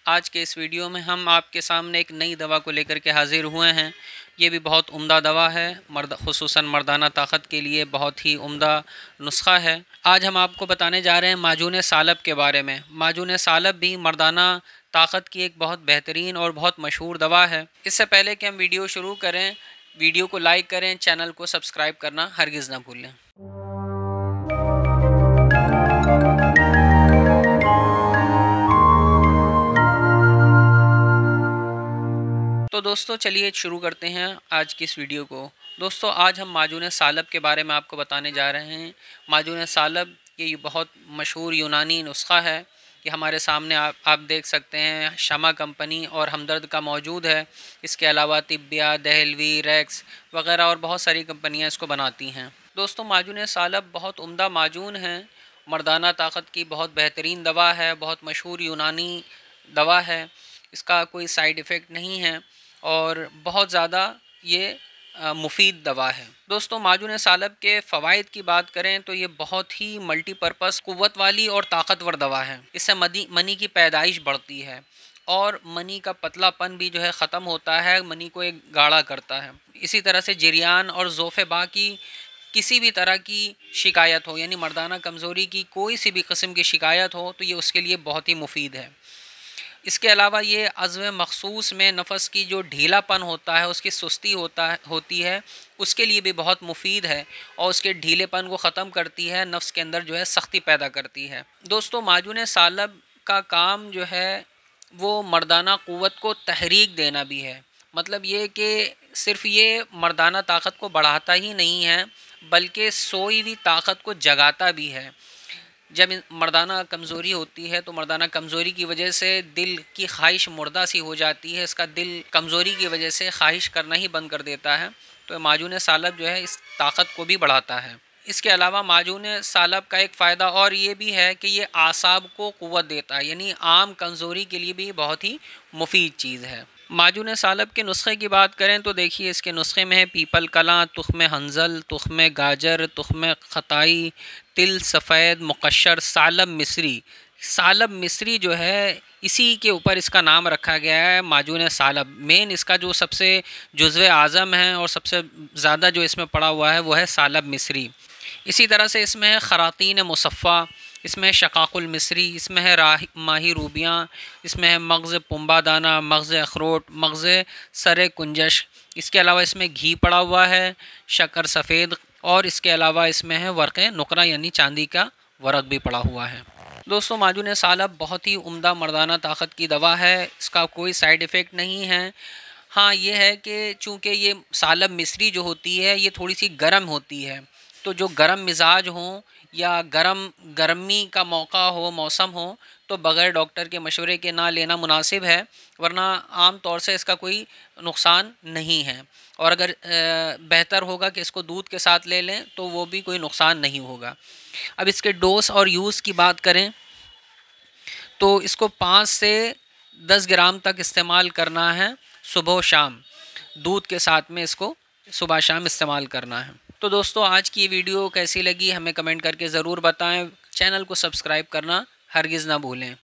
آج کے اس ویڈیو میں ہم آپ کے سامنے ایک نئی دوا کو لے کر کے حاضر ہوئے ہیں۔ یہ بھی بہت عمدہ دوا ہے، خصوصاً مردانہ طاقت کے لیے بہت ہی عمدہ نسخہ ہے۔ آج ہم آپ کو بتانے جا رہے ہیں معجون سالب کے بارے میں۔ معجون سالب بھی مردانہ طاقت کی ایک بہت بہترین اور بہت مشہور دوا ہے۔ اس سے پہلے کہ ہم ویڈیو شروع کریں، ویڈیو کو لائک کریں، چینل کو سبسکرائب کرنا ہرگز نہ بھولیں۔ تو دوستو چلیے شروع کرتے ہیں آج کی اس ویڈیو کو۔ دوستو آج ہم معجون سالب کے بارے میں آپ کو بتانے جا رہے ہیں۔ معجون سالب یہ بہت مشہور یونانی نسخہ ہے کہ ہمارے سامنے آپ دیکھ سکتے ہیں شمع کمپنی اور ہمدرد کا موجود ہے۔ اس کے علاوہ طبیہ، دہلوی، ریکس وغیرہ اور بہت ساری کمپنیاں اس کو بناتی ہیں۔ دوستو معجون سالب بہت عمدہ معجون ہے، مردانہ طاقت کی بہت بہترین دوا ہے، بہت مشہور یونانی دوا ہے۔ اس کا کوئی سائیڈ ایفیکٹ نہیں ہے اور بہت زیادہ یہ مفید دوا ہے۔ دوستو معجون سالب کے فوائد کی بات کریں تو یہ بہت ہی ملٹی پرپس قوت والی اور طاقتور دوا ہے۔ اس سے منی کی پیدائش بڑھتی ہے اور منی کا پتلا پن بھی جو ہے ختم ہوتا ہے، منی کو ایک گاڑھا کرتا ہے۔ اسی طرح سے جریان اور ذوف باں کی کسی بھی طرح کی شکایت ہو، یعنی مردانہ کمزوری کی کوئی سی بھی قسم کی شکایت ہو تو یہ اس کے لیے بہت ہی مفید ہے۔ اس کے علاوہ یہ عضو مخصوص میں نفس کی جو ڈھیلا پن ہوتا ہے، اس کی سستی ہوتی ہے، اس کے لیے بھی بہت مفید ہے اور اس کے ڈھیلے پن کو ختم کرتی ہے، نفس کے اندر جو ہے سختی پیدا کرتی ہے۔ دوستو معجون سالب کا کام جو ہے وہ مردانہ قوت کو تحریک دینا بھی ہے۔ مطلب یہ کہ صرف یہ مردانہ طاقت کو بڑھاتا ہی نہیں ہے بلکہ سوئی ہوئی طاقت کو جگاتا بھی ہے۔ جب مردانہ کمزوری ہوتی ہے تو مردانہ کمزوری کی وجہ سے دل کی خواہش مردہ سی ہو جاتی ہے، اس کا دل کمزوری کی وجہ سے خواہش کرنا ہی بند کر دیتا ہے، تو معجون سالب جو ہے اس طاقت کو بھی بڑھاتا ہے۔ اس کے علاوہ معجون سالب کا ایک فائدہ اور یہ بھی ہے کہ یہ اعصاب کو قوت دیتا ہے، یعنی عام کمزوری کے لیے بھی بہت ہی مفید چیز ہے۔ معجون سالب کے نسخے کی بات کریں تو دیکھیے اس کے نسخے میں ہے پیپل کلاں، تخم حنظل، تخم گاجر، تخم خطائی، تل سفید، مقشر، سالب مصری۔ سالب مصری جو ہے اسی کے اوپر اس کا نام رکھا گیا ہے معجون سالب۔ مین اس کا جو سب سے جزو اعظم ہے اور سب سے زیادہ جو اس میں پڑا ہوا ہے وہ ہے سالب مصری۔ اسی طرح سے اس میں ہے خراطین مصفہ، اس میں ہے شقاق المصری، اس میں ہے ماہی روبیاں، اس میں ہے مغز پنبا دانہ، مغز اخروٹ، مغز سر کنجش۔ اس کے علاوہ اس میں گھی پڑا ہوا ہے، شکر سفید، اور اس کے علاوہ اس میں ہے ورق نقرہ یعنی چاندی کا ورق بھی پڑا ہوا ہے۔ دوستو معجون سالب بہت ہی عمدہ مردانہ طاقت کی دوا ہے، اس کا کوئی سائیڈ ایفیکٹ نہیں ہے۔ ہاں یہ ہے کہ چونکہ یہ سالب مصری جو ہوتی ہے یہ تھوڑی سی گرم ہوتی ہے، تو جو گرم مزاج ہوں یا گرمی کا موقع ہو، موسم ہو، تو بغیر ڈاکٹر کے مشورے کے نہ لینا مناسب ہے، ورنہ عام طور سے اس کا کوئی نقصان نہیں ہے، اور اگر بہتر ہوگا کہ اس کو دودھ کے ساتھ لے لیں تو وہ بھی کوئی نقصان نہیں ہوگا۔ اب اس کے ڈوز اور یوز کی بات کریں تو اس کو 5 سے 10 گرام تک استعمال کرنا ہے صبح و شام، دودھ کے ساتھ میں اس کو صبح شام استعمال کرنا ہے۔ تو دوستو آج کی یہ ویڈیو کیسی لگی ہمیں کمنٹ کر کے ضرور بتائیں، چینل کو سبسکرائب کرنا ہرگز نہ بھولیں۔